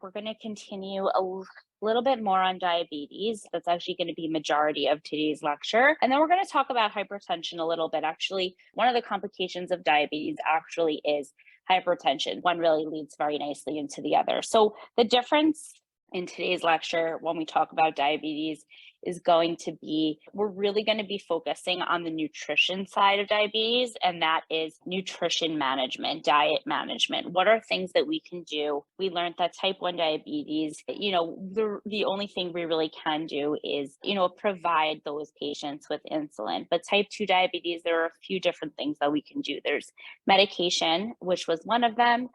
we're going to continue little bit more on diabetes. That's actually going to be majority of today's lecture. And then we're going to talk about hypertension a little bit. Actually, one of the complications of diabetes actually is hypertension. One really leads very nicely into the other. So the difference in today's lecture when we talk about diabetes is going to be, we're really going to be focusing on the nutrition side of diabetes, and that is nutrition management, diet management. What are things that we can do? We learned that type 1 diabetes, the only thing we really can do is, provide those patients with insulin. But type 2 diabetes, there are a few different things that we can do. There's medication, which was one of them.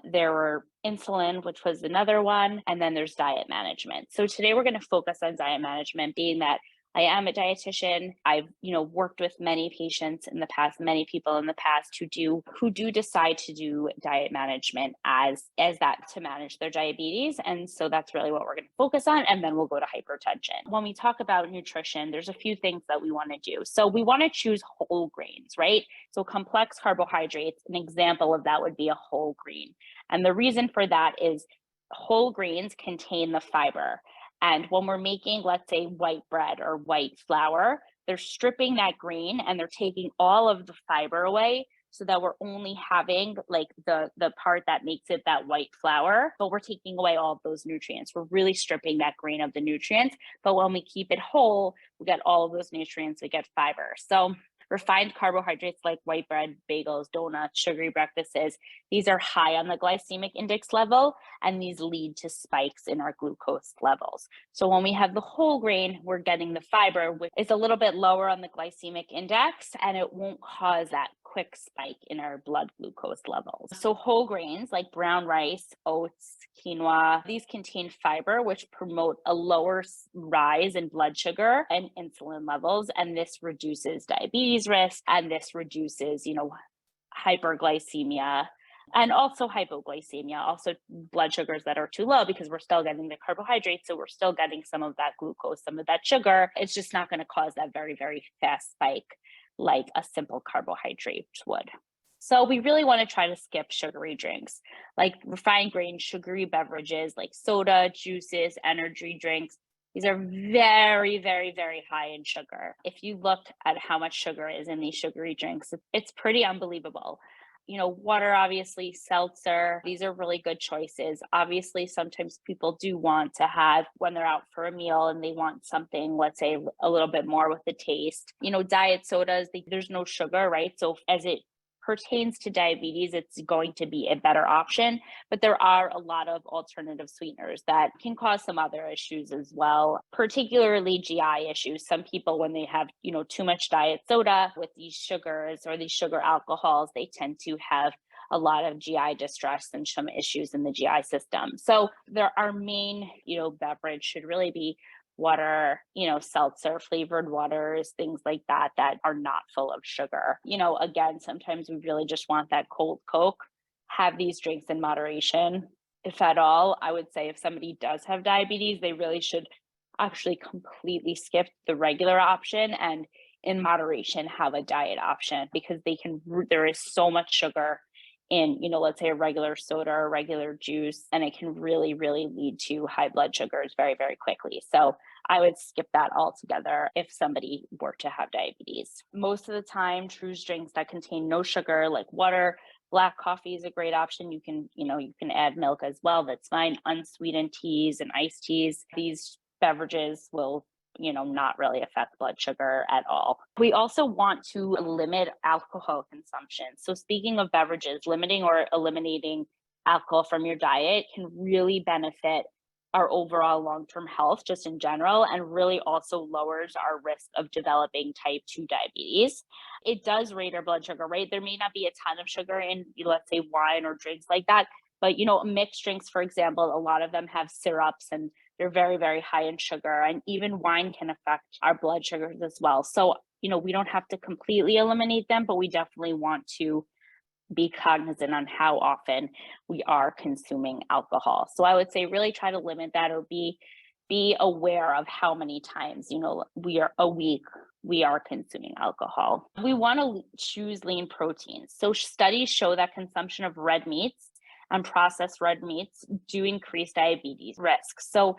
There were insulin, which was another one, and then there's diet management. So today we're going to focus on diet management, being that I am a dietitian. I've, worked with many patients in the past, many people in the past who do decide to do diet management as that to manage their diabetes. And so that's really what we're going to focus on. And then we'll go to hypertension. When we talk about nutrition, there's a few things that we want to do. So we want to choose whole grains, right? So complex carbohydrates, an example of that would be a whole grain. And the reason for that is whole grains contain the fiber. And when we're making, let's say, white bread or white flour, they're stripping that grain and they're taking all of the fiber away so that we're only having like the part that makes it that white flour, but we're taking away all of those nutrients. We're really stripping that grain of the nutrients. But when we keep it whole, we get all of those nutrients, we get fiber. So refined carbohydrates like white bread, bagels, donuts, sugary breakfasts, these are high on the glycemic index level, and these lead to spikes in our glucose levels. So when we have the whole grain, we're getting the fiber, which is a little bit lower on the glycemic index, and it won't cause that quick spike in our blood glucose levels. So whole grains like brown rice, oats, quinoa, these contain fiber, which promote a lower rise in blood sugar and insulin levels. And this reduces diabetes risk, and this reduces, hyperglycemia and also hypoglycemia, also blood sugars that are too low, because we're still getting the carbohydrates. So we're still getting some of that glucose, some of that sugar. It's just not going to cause that very, very fast spike like a simple carbohydrate would. So we really want to try to skip sugary drinks, like refined grain, sugary beverages, like soda, juices, energy drinks. These are very, very, very high in sugar. If you look at how much sugar is in these sugary drinks, it's pretty unbelievable. Water, obviously, seltzer, these are really good choices. Obviously, sometimes people do want to have, when they're out for a meal and they want something, let's say a little bit more with the taste, diet sodas, there's no sugar, right? So as it pertains to diabetes, it's going to be a better option, but there are a lot of alternative sweeteners that can cause some other issues as well, particularly GI issues. Some people, when they have, too much diet soda with these sugars or these sugar alcohols, they tend to have a lot of GI distress and some issues in the GI system. So our main, beverage should really be water, seltzer, flavored waters, things like that are not full of sugar. Again, sometimes we really just want that cold Coke. Have these drinks in moderation, if at all. I would say if somebody does have diabetes, they really should actually completely skip the regular option and in moderation have a diet option, because there is so much sugar in, let's say a regular soda or regular juice, and it can really, really lead to high blood sugars very, very quickly. So I would skip that altogether if somebody were to have diabetes. Most of the time, choose drinks that contain no sugar, like water. Black coffee is a great option. You can add milk as well. That's fine. Unsweetened teas and iced teas. These beverages will not really affect blood sugar at all. We also want to limit alcohol consumption. So speaking of beverages, limiting or eliminating alcohol from your diet can really benefit our overall long-term health just in general, and really also lowers our risk of developing type 2 diabetes. It does raise our blood sugar, right? There may not be a ton of sugar in, let's say, wine or drinks like that, but, mixed drinks, for example, a lot of them have syrups and they're very, very high in sugar, and even wine can affect our blood sugars as well. So, we don't have to completely eliminate them, but we definitely want to be cognizant on how often we are consuming alcohol. So I would say really try to limit that, or be aware of how many times, a week we are consuming alcohol. We want to choose lean proteins. So studies show that consumption of red meats and processed red meats do increase diabetes risk. So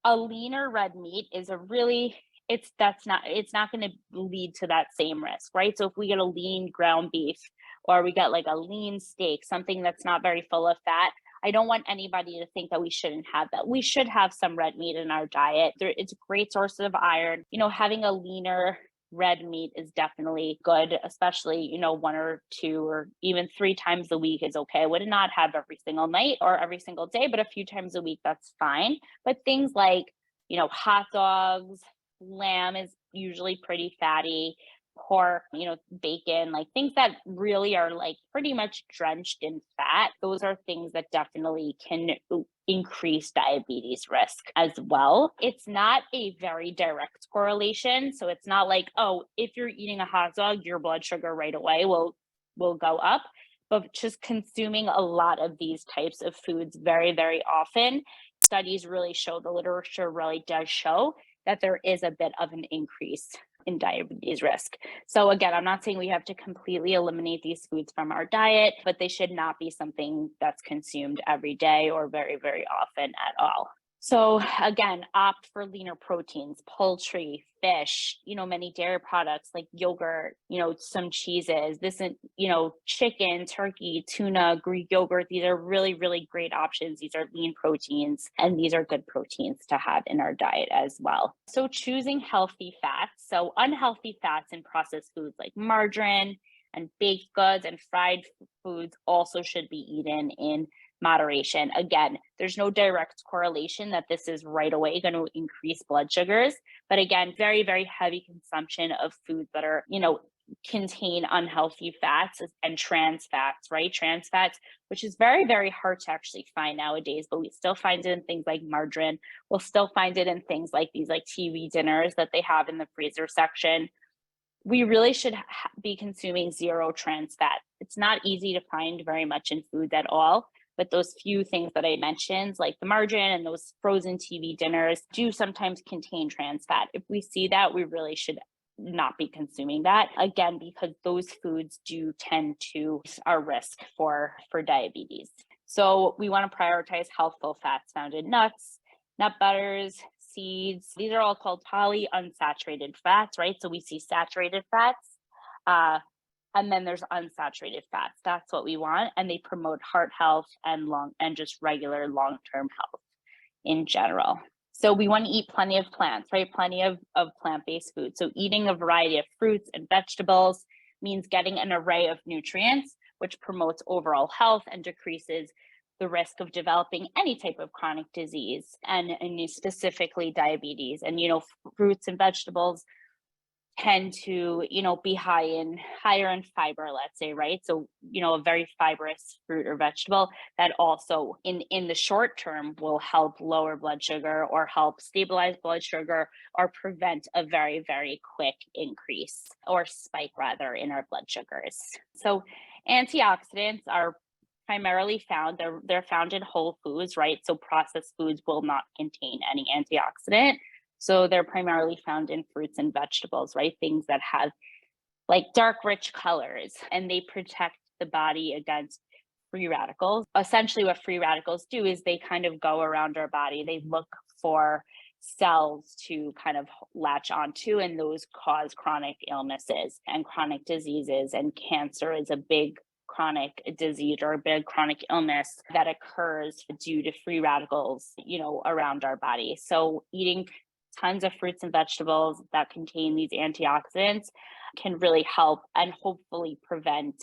a leaner red meat is a really it's not going to lead to that same risk, right? So if we get a lean ground beef or we get like a lean steak, something that's not very full of fat, I don't want anybody to think that we shouldn't have that. We should have some red meat in our diet. It's a great source of iron. Having a leaner red meat is definitely good, especially, one or two or even 3 times a week is okay. I would not have every single night or every single day, but a few times a week, that's fine. But things like, hot dogs, lamb is usually pretty fatty, pork, bacon, like things that really are like pretty much drenched in fat. Those are things that definitely can increase diabetes risk as well. It's not a very direct correlation. So it's not like, oh, if you're eating a hot dog, your blood sugar right away will go up. But just consuming a lot of these types of foods very, very often, studies really show, the literature really does show that there is a bit of an increase in diabetes risk. So again, I'm not saying we have to completely eliminate these foods from our diet, but they should not be something that's consumed every day or very, very often at all. So again, opt for leaner proteins, poultry, fish, many dairy products like yogurt, some cheeses, chicken, turkey, tuna, Greek yogurt. These are really, really great options. These are lean proteins, and these are good proteins to have in our diet as well. So choosing healthy fats. So unhealthy fats in processed foods like margarine and baked goods and fried foods also should be eaten in moderation. Again, there's no direct correlation that this is right away going to increase blood sugars. But again, very, very heavy consumption of foods that are, contain unhealthy fats and trans fats, right? Trans fats, which is very, very hard to actually find nowadays, but we still find it in things like margarine. We'll still find it in things like these like TV dinners that they have in the freezer section. We really should be consuming zero trans fat. It's not easy to find very much in food at all. But those few things that I mentioned, like the margarine and those frozen TV dinners, do sometimes contain trans fat. If we see that, we really should not be consuming that. Again, because those foods do tend to our risk for diabetes. So we want to prioritize healthful fats found in nuts, nut butters, seeds. These are all called polyunsaturated fats, right? So we see saturated fats. And then there's unsaturated fats. That's what we want. And they promote heart health and just regular long-term health in general. So we want to eat plenty of plants, right? Plenty of plant-based food. So eating a variety of fruits and vegetables means getting an array of nutrients, which promotes overall health and decreases the risk of developing any type of chronic disease and specifically diabetes. And, fruits and vegetables tend to, be higher in fiber, let's say, right? So, a very fibrous fruit or vegetable that also in the short term will help lower blood sugar or help stabilize blood sugar or prevent a very, very quick increase or spike rather in our blood sugars. So antioxidants are primarily found, they're found in whole foods, right? So processed foods will not contain any antioxidant. So they're primarily found in fruits and vegetables, right? Things that have like dark, rich colors, and they protect the body against free radicals. Essentially, what free radicals do is they kind of go around our body. They look for cells to kind of latch onto, and those cause chronic illnesses and chronic diseases. And cancer is a big chronic disease or a big chronic illness that occurs due to free radicals, around our body. So eating tons of fruits and vegetables that contain these antioxidants can really help and hopefully prevent,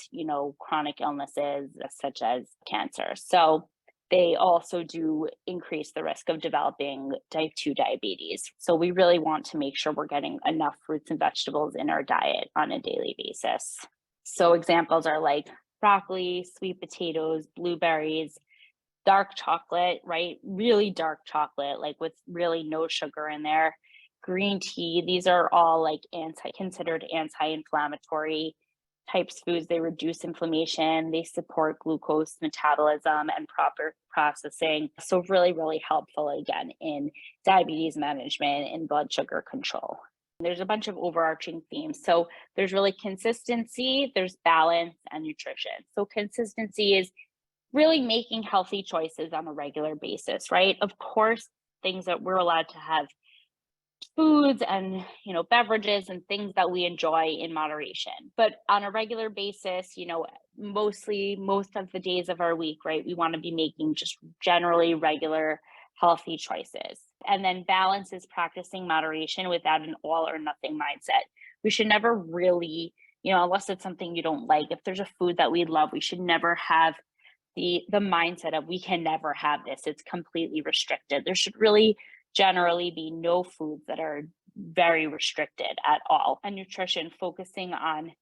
chronic illnesses such as cancer. So they also do increase the risk of developing type 2 diabetes. So we really want to make sure we're getting enough fruits and vegetables in our diet on a daily basis. So examples are like broccoli, sweet potatoes, blueberries, dark chocolate, right? Really dark chocolate, like with really no sugar in there. Green tea, these are all like considered anti-inflammatory types foods. They reduce inflammation, they support glucose metabolism and proper processing. So really, really helpful again in diabetes management and blood sugar control. There's a bunch of overarching themes. So there's really consistency, there's balance, and nutrition. So consistency is really making healthy choices on a regular basis, right? Of course, things that we're allowed to have foods and beverages and things that we enjoy in moderation, but on a regular basis, mostly most of the days of our week, right, we want to be making just generally regular healthy choices. And then balance is practicing moderation without an all or nothing mindset. We should never really, unless it's something you don't like, if there's a food that we love, we should never have the mindset of we can never have this, it's completely restricted. There should really generally be no foods that are very restricted at all. And nutrition, focusing on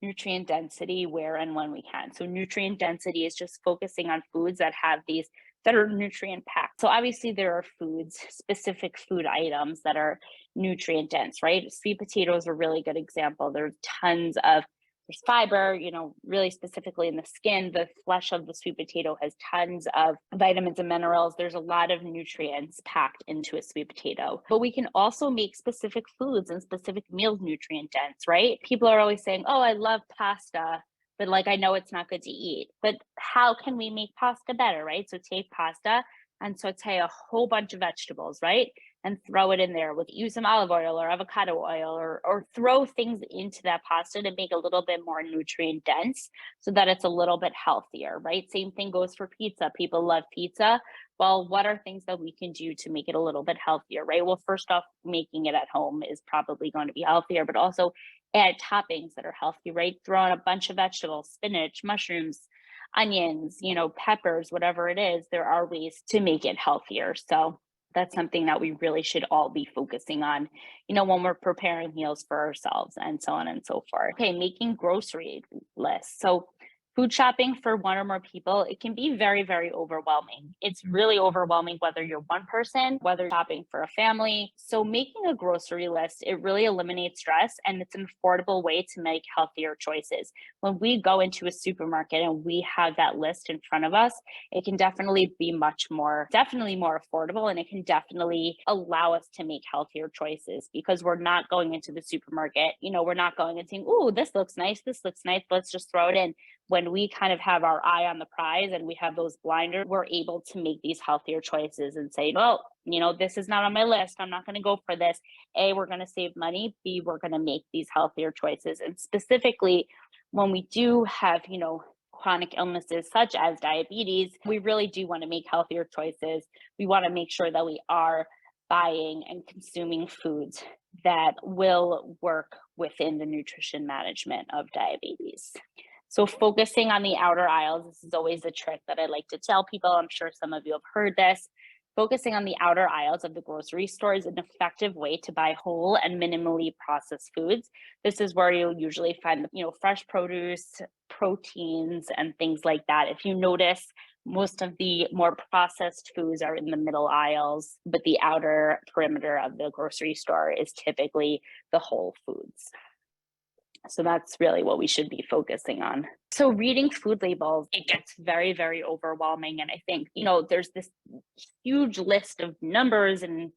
nutrient density where and when we can. So nutrient density is just focusing on foods that have these that are nutrient packed. So obviously there are foods, specific food items that are nutrient dense, right? Sweet potatoes are a really good example. There's fiber, really specifically in the skin. The flesh of the sweet potato has tons of vitamins and minerals. There's a lot of nutrients packed into a sweet potato. But we can also make specific foods and specific meals nutrient dense, right? People are always saying, oh, I love pasta, but I know it's not good to eat. But how can we make pasta better, right? So take pasta and saute a whole bunch of vegetables, right? And throw it in there use some olive oil or avocado oil, or throw things into that pasta to make a little bit more nutrient dense so that it's a little bit healthier, right? Same thing goes for pizza. People love pizza. Well, what are things that we can do to make it a little bit healthier, right? Well, first off, making it at home is probably going to be healthier, but also add toppings that are healthy, right? Throw in a bunch of vegetables, spinach, mushrooms, onions, peppers, whatever it is. There are ways to make it healthier. So that's something that we really should all be focusing on, when we're preparing meals for ourselves and so on and so forth. Okay, making grocery lists. So food shopping for one or more people, it can be very, very overwhelming. It's really overwhelming whether you're one person, whether you're shopping for a family. So making a grocery list, it really eliminates stress, and it's an affordable way to make healthier choices. When we go into a supermarket and we have that list in front of us, it can definitely be definitely more affordable, and it can definitely allow us to make healthier choices because we're not going into the supermarket, we're not going and saying, oh, this looks nice, let's just throw it in. When we kind of have our eye on the prize and we have those blinders, we're able to make these healthier choices and say, well, this is not on my list, I'm not going to go for this. A, we're going to save money. B, we're going to make these healthier choices. And specifically, when we do have, chronic illnesses such as diabetes, we really do want to make healthier choices. We want to make sure that we are buying and consuming foods that will work within the nutrition management of diabetes. So focusing on the outer aisles, this is always a trick that I like to tell people. I'm sure some of you have heard this. Focusing on the outer aisles of the grocery store is an effective way to buy whole and minimally processed foods. This is where you'll usually find, fresh produce, proteins, and things like that. If you notice, most of the more processed foods are in the middle aisles, but the outer perimeter of the grocery store is typically the whole foods. So that's really what we should be focusing on. So reading food labels, it gets very, very overwhelming. And I think, there's this huge list of numbers and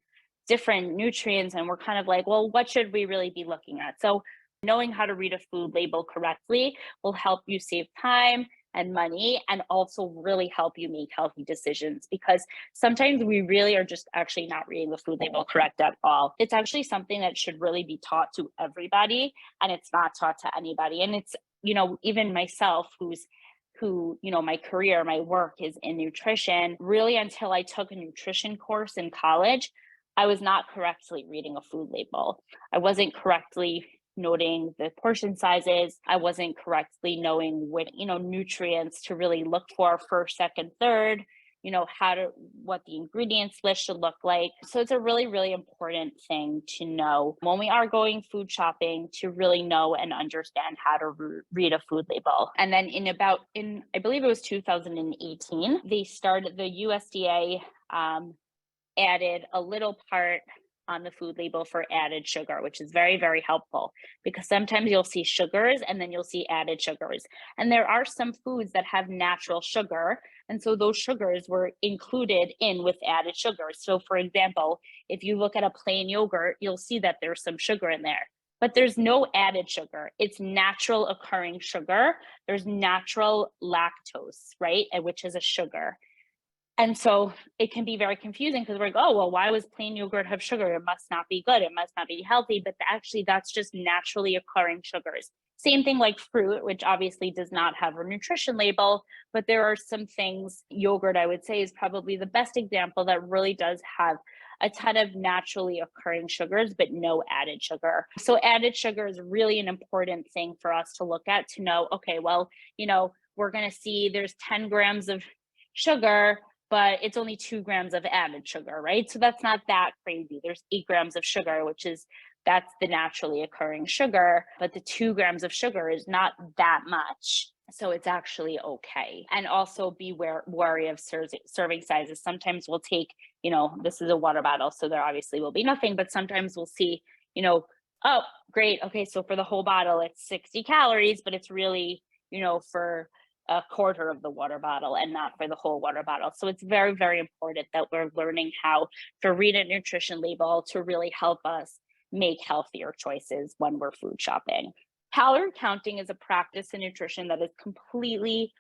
different nutrients, and we're kind of like, well, what should we really be looking at? So knowing how to read a food label correctly will help you save time and money, and also really help you make healthy decisions, because sometimes we really are just actually not reading the food label correct at all. It's actually something that should really be taught to everybody, and it's not taught to anybody. And it's, even myself, my career, my work is in nutrition, really until I took a nutrition course in college, I was not correctly reading a food label. I wasn't correctly noting the portion sizes. I wasn't correctly knowing what, nutrients to really look for first, second, third, what the ingredients list should look like. So it's a really, really important thing to know when we are going food shopping, to really know and understand how to read a food label. And then I believe it was 2018, the USDA added a little part on the food label for added sugar, which is very, very helpful, because sometimes you'll see sugars and then you'll see added sugars. And there are some foods that have natural sugar. And so those sugars were included in with added sugars. So for example, if you look at a plain yogurt, you'll see that there's some sugar in there. but there's no added sugar. It's natural occurring sugar. There's natural lactose, right? Which is a sugar. And so it can be very confusing because we're like, oh, well, why was plain yogurt have sugar? It must not be good. It must not be healthy. But actually, that's just naturally occurring sugars. Same thing like fruit, which obviously does not have a nutrition label, but there are some things, yogurt, I would say, is probably the best example that really does have a ton of naturally occurring sugars, but no added sugar. So added sugar is really an important thing for us to look at to know, okay, well, we're going to see there's 10 grams of sugar, but it's only 2 grams of added sugar, right? So that's not that crazy. There's 8 grams of sugar, that's the naturally occurring sugar, but the 2 grams of sugar is not that much. So it's actually okay. And also be wary of serving sizes. Sometimes we'll take, this is a water bottle, so there obviously will be nothing, but sometimes we'll see, oh, great. Okay, so for the whole bottle, it's 60 calories, but it's really, for a quarter of the water bottle and not for the whole water bottle. So it's very, very important that we're learning how to read a nutrition label to really help us make healthier choices when we're food shopping. Calorie counting is a practice in nutrition that is completely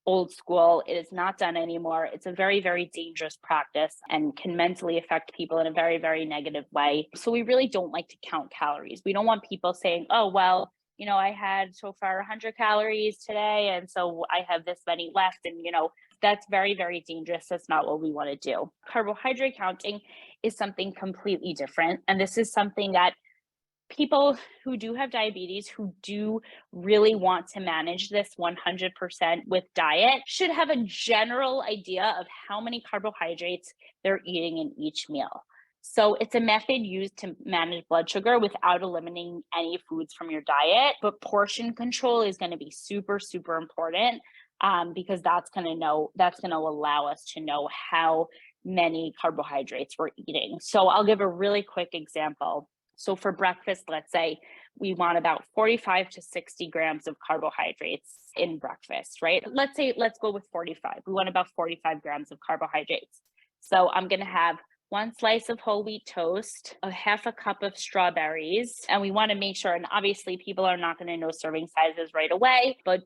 old school. It is not done anymore. It's a very, very dangerous practice and can mentally affect people in a very, very negative way. So we really don't like to count calories. We don't want people saying, oh, well, I had so far 100 calories today, and so I have this many left. And, that's very, very dangerous. That's not what we want to do. Carbohydrate counting is something completely different. And this is something that people who do have diabetes, who do really want to manage this 100% with diet, should have a general idea of how many carbohydrates they're eating in each meal. So it's a method used to manage blood sugar without eliminating any foods from your diet. But portion control is going to be super, super important because that's going to allow us to know how many carbohydrates we're eating. So I'll give a really quick example. So for breakfast, let's say we want about 45 to 60 grams of carbohydrates in breakfast, right? Let's go with 45. We want about 45 grams of carbohydrates. So I'm going to have 1 slice of whole wheat toast, a half a cup of strawberries, and we want to make sure, and obviously people are not going to know serving sizes right away, but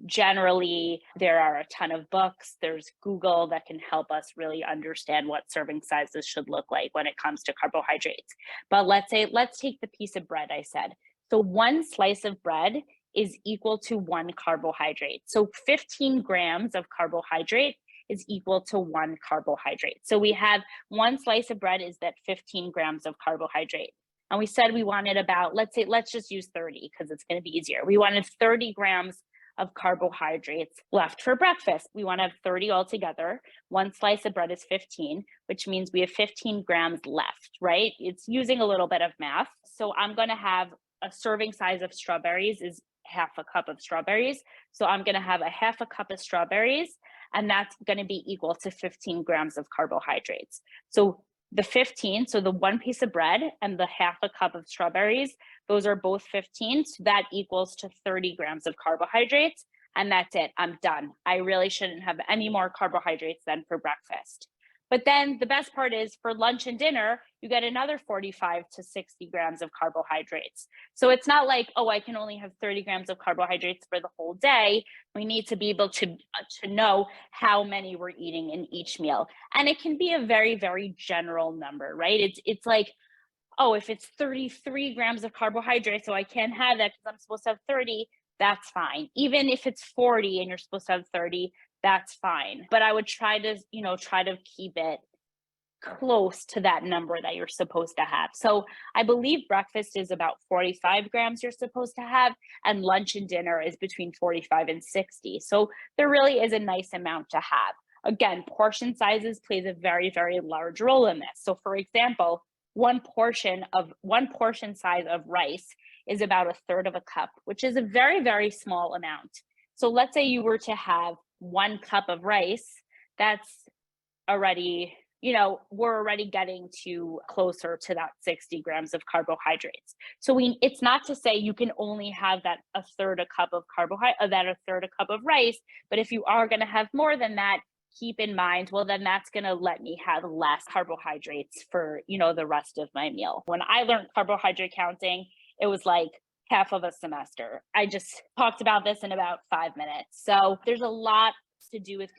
generally there are a ton of books. There's Google that can help us really understand what serving sizes should look like when it comes to carbohydrates. But let's take the piece of bread I said. So 1 slice of bread is equal to 1 carbohydrate. So 15 grams of carbohydrate is equal to 1 carbohydrate. So we have 1 slice of bread is that 15 grams of carbohydrate. And we said we wanted about, let's just use 30 because it's going to be easier. We wanted 30 grams of carbohydrates left for breakfast. We want to have 30 altogether. 1 slice of bread is 15, which means we have 15 grams left, right? It's using a little bit of math. So I'm going to have a serving size of strawberries is half a cup of strawberries. So I'm going to have a half a cup of strawberries, and that's going to be equal to 15 grams of carbohydrates. So the 1 piece of bread and the half a cup of strawberries, those are both 15. So that equals to 30 grams of carbohydrates. And that's it. I'm done. I really shouldn't have any more carbohydrates than for breakfast. But then the best part is for lunch and dinner, you get another 45 to 60 grams of carbohydrates. So it's not like, oh, I can only have 30 grams of carbohydrates for the whole day. We need to be able to know how many we're eating in each meal. And it can be a very, very general number, right? It's like, oh, if it's 33 grams of carbohydrates, so I can't have that because I'm supposed to have 30, that's fine. Even if it's 40 and you're supposed to have 30, that's fine. But I would try to keep it close to that number that you're supposed to have. So I believe breakfast is about 45 grams you're supposed to have, and lunch and dinner is between 45 and 60. So there really is a nice amount to have. Again, portion sizes plays a very, very large role in this. So for example, one portion size of rice is about 1/3 of a cup, which is a very, very small amount. So let's say you were to have 1 cup of rice, that's already, we're already getting to closer to that 60 grams of carbohydrates. So it's not to say you can only have that 1/3 a cup of that 1/3 a cup of rice, but if you are going to have more than that, keep in mind, well, then that's going to let me have less carbohydrates for, the rest of my meal. When I learned carbohydrate counting, it was like half of a semester. I just talked about this in about 5 minutes. So there's a lot to do with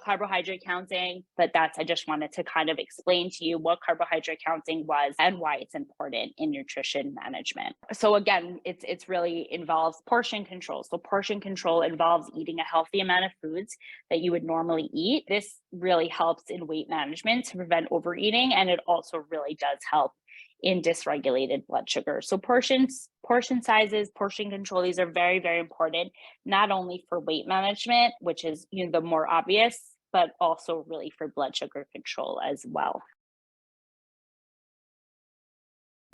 carbohydrate counting, but I just wanted to kind of explain to you what carbohydrate counting was and why it's important in nutrition management. So again, it's really involves portion control. So portion control involves eating a healthy amount of foods that you would normally eat. This really helps in weight management to prevent overeating, and it also really does help in dysregulated blood sugar. So portion sizes, portion control, these are very, very important, not only for weight management, which is the more obvious, but also really for blood sugar control as well.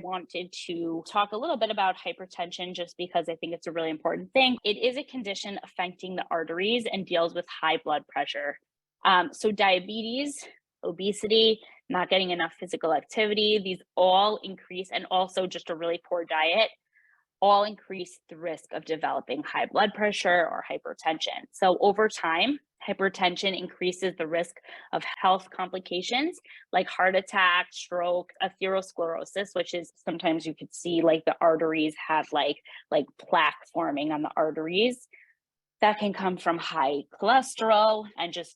I wanted to talk a little bit about hypertension just because I think it's a really important thing. It is a condition affecting the arteries and deals with high blood pressure. So diabetes, obesity, not getting enough physical activity, these all increase, and also just a really poor diet, all increase the risk of developing high blood pressure or hypertension. So over time, hypertension increases the risk of health complications like heart attack, stroke, atherosclerosis, which is sometimes you could see like the arteries have like plaque forming on the arteries. That can come from high cholesterol and just,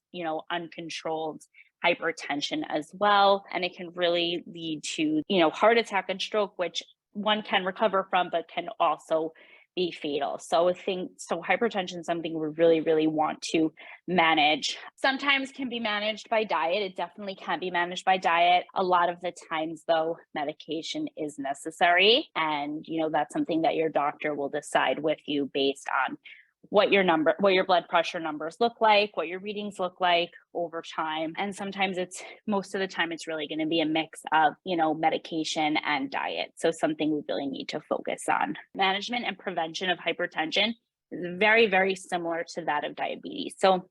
uncontrolled hypertension as well. And it can really lead to, heart attack and stroke, which one can recover from, but can also be fatal. So hypertension is something we really, really want to manage. Sometimes can be managed by diet. It definitely can be managed by diet. A lot of the times though, medication is necessary. And, that's something that your doctor will decide with you based on what your blood pressure numbers look like, what your readings look like over time. And sometimes most of the time, it's really going to be a mix of, medication and diet. So something we really need to focus on. Management and prevention of hypertension is very, very similar to that of diabetes. So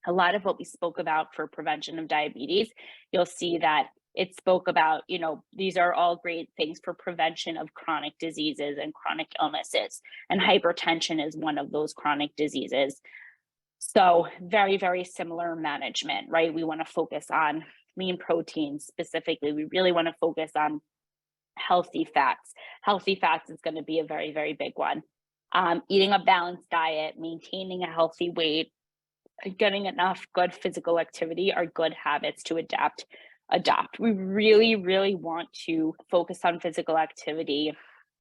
a lot of what we spoke about for prevention of diabetes, you'll see that it spoke about, these are all great things for prevention of chronic diseases and chronic illnesses. And hypertension is one of those chronic diseases. So very, very similar management, right? We want to focus on lean proteins specifically. We really want to focus on healthy fats. Healthy fats is going to be a very, very big one. Eating a balanced diet, maintaining a healthy weight, getting enough good physical activity are good habits to adopt. We really, really want to focus on physical activity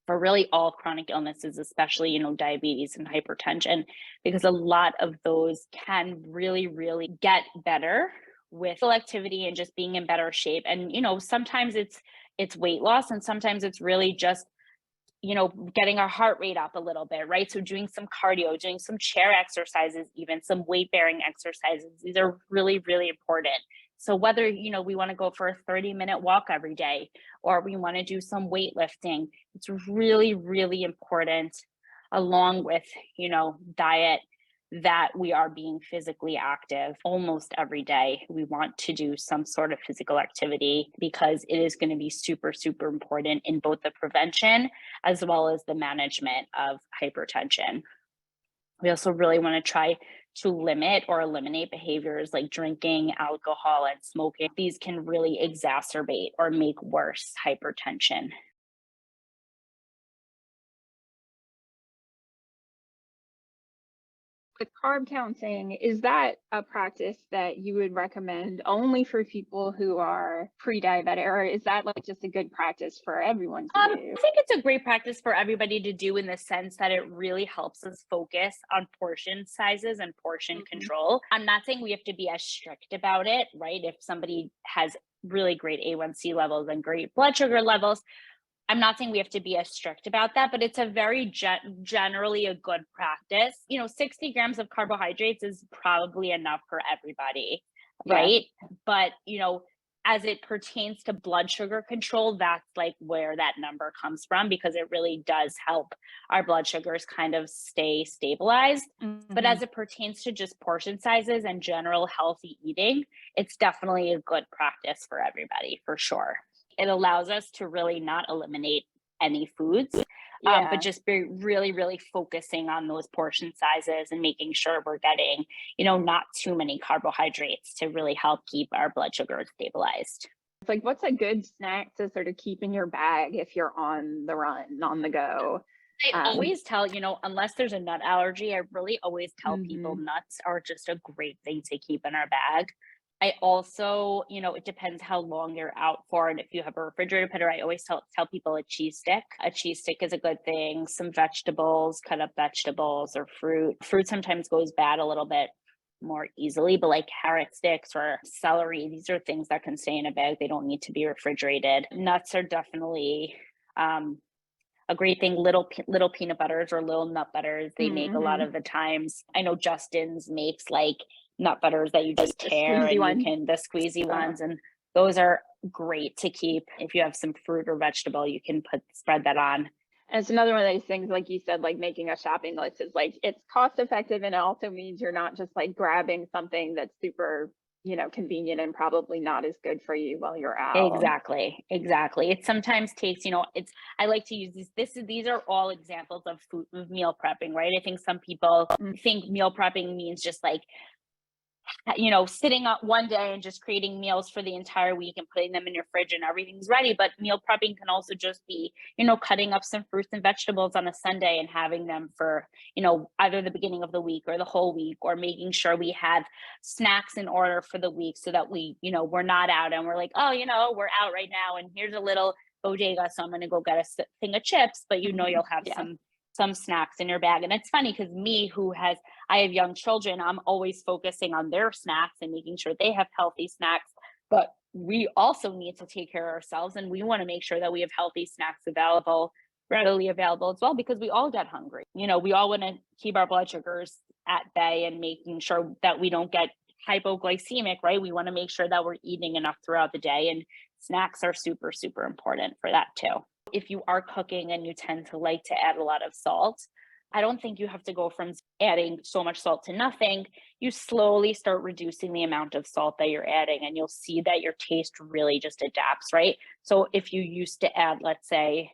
for really all chronic illnesses, especially, diabetes and hypertension, because a lot of those can really, really get better with physical activity and just being in better shape. And, sometimes it's weight loss, and sometimes it's really just, getting our heart rate up a little bit, right? So doing some cardio, doing some chair exercises, even some weight bearing exercises, these are really, really important. So whether, we want to go for a 30-minute walk every day, or we want to do some weightlifting, it's really, really important, along with, diet, that we are being physically active almost every day. We want to do some sort of physical activity because it is going to be super, super important in both the prevention as well as the management of hypertension. We also really want to try to limit or eliminate behaviors like drinking, alcohol, and smoking. These can really exacerbate or make worse hypertension. With carb counting, is that a practice that you would recommend only for people who are pre-diabetic, or is that like just a good practice for everyone to do? I think it's a great practice for everybody to do, in the sense that it really helps us focus on portion sizes and portion control. I'm not saying we have to be as strict about it, right? If somebody has really great A1C levels and great blood sugar levels, I'm not saying we have to be as strict about that, but it's a very generally a good practice. 60 grams of carbohydrates is probably enough for everybody, right? Yeah. But, as it pertains to blood sugar control, that's like where that number comes from, because it really does help our blood sugars kind of stay stabilized. But as it pertains to just portion sizes and general healthy eating, it's definitely a good practice for everybody, for sure. It allows us to really not eliminate any foods, but just be really, really focusing on those portion sizes and making sure we're getting, not too many carbohydrates to really help keep our blood sugar stabilized. It's like, what's a good snack to sort of keep in your bag if you're on the run, on the go? I Um, always tell, unless there's a nut allergy, I really always tell people mhm, nuts are just a great thing to keep in our bag. I also, it depends how long you're out for. And if you have a refrigerator pitter, I always tell people a cheese stick. A cheese stick is a good thing. Some vegetables, cut up vegetables or fruit. Fruit sometimes goes bad a little bit more easily, but like carrot sticks or celery, these are things that can stay in a bag. They don't need to be refrigerated. Nuts are definitely um, a great thing. Little peanut butters or little nut butters they make a lot mhm. of the times. I know Justin's makes like nut butters that you Like just the tear squeezy and you one. can the squeezy Uh, ones, and those are great to keep. If you have some fruit or vegetable, you can spread that on. and it's another one of those things, like you said, like making a shopping list is like, it's cost effective and it also means you're not just like grabbing something that's super, convenient and probably not as good for you while you're out. Exactly. It sometimes takes, it's I like to use these are all examples of meal prepping, right? I think some people Mm, think meal prepping means just like sitting up one day and just creating meals for the entire week and putting them in your fridge and everything's ready. But meal prepping can also just be, cutting up some fruits and vegetables on a Sunday and having them for, either the beginning of the week or the whole week, or making sure we have snacks in order for the week so that we're not out and we're like, oh, we're out right now and here's a little bodega. So I'm going to go get a thing of chips, but mhm. you'll have Yeah. some snacks in your bag. And it's funny because I have young children, I'm always focusing on their snacks and making sure they have healthy snacks. But we also need to take care of ourselves and we want to make sure that we have healthy snacks readily available as well, because we all get hungry. We all want to keep our blood sugars at bay and making sure that we don't get hypoglycemic, right? We want to make sure that we're eating enough throughout the day. And snacks are super, super important for that too. If you are cooking and you tend to like to add a lot of salt, I don't think you have to go from adding so much salt to nothing. You slowly start reducing the amount of salt that you're adding, and you'll see that your taste really just adapts, right? So if you used to add, let's say,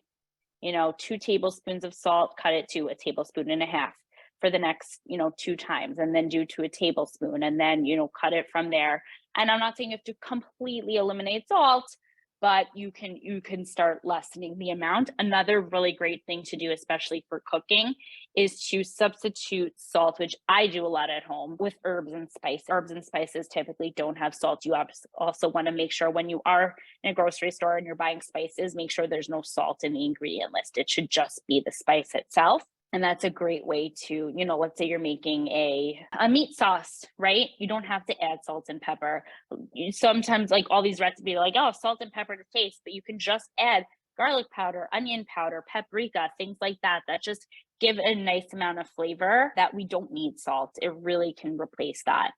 2 tablespoons of salt, cut it to a tablespoon and a half for the next, 2 times, and then do to a tablespoon, and then, cut it from there. And I'm not saying you have to completely eliminate salt, but you can start lessening the amount. Another really great thing to do, especially for cooking, is to substitute salt, which I do a lot at home, with herbs and spices. Herbs and spices typically don't have salt. You also want to make sure when you are in a grocery store and you're buying spices, make sure there's no salt in the ingredient list. It should just be the spice itself. And that's a great way to, let's say you're making a meat sauce, right? You don't have to add salt and pepper. Sometimes, like, all these recipes are like, oh, salt and pepper to taste, but you can just add garlic powder, onion powder, paprika, things like that, that just give a nice amount of flavor that we don't need salt. It really can replace that.